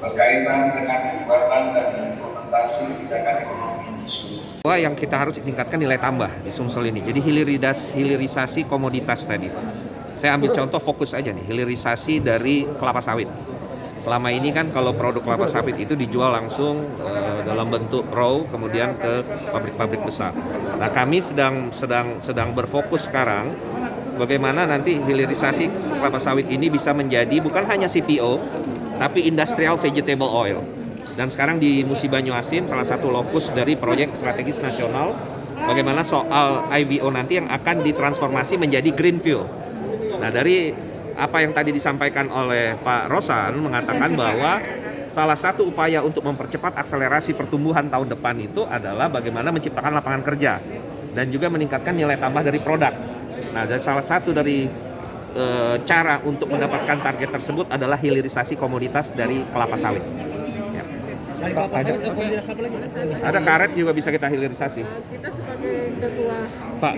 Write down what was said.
berkaitan dengan kekuatan dan implementasi kebijakan ekonomi nasional. Yang kita harus tingkatkan nilai tambah di Sumsel ini. Jadi hilirisasi komoditas tadi. Saya ambil contoh fokus aja nih, hilirisasi dari kelapa sawit. Selama ini kan kalau produk kelapa sawit itu dijual langsung dalam bentuk raw, kemudian ke pabrik-pabrik besar. Nah, kami sedang berfokus sekarang bagaimana nanti hilirisasi kelapa sawit ini bisa menjadi bukan hanya CPO, tapi industrial vegetable oil. Dan sekarang di Musi Banyuasin, salah satu lokus dari proyek strategis nasional, bagaimana soal IVO nanti yang akan ditransformasi menjadi green fuel. Nah, dari apa yang tadi disampaikan oleh Pak Rosan mengatakan bahwa salah satu upaya untuk mempercepat akselerasi pertumbuhan tahun depan itu adalah bagaimana menciptakan lapangan kerja dan juga meningkatkan nilai tambah dari produk. Nah, dan salah satu dari cara untuk mendapatkan target tersebut adalah hilirisasi komoditas dari kelapa sawit. Ada karet juga bisa kita hilirisasi. Kita sebagai ketua Pak.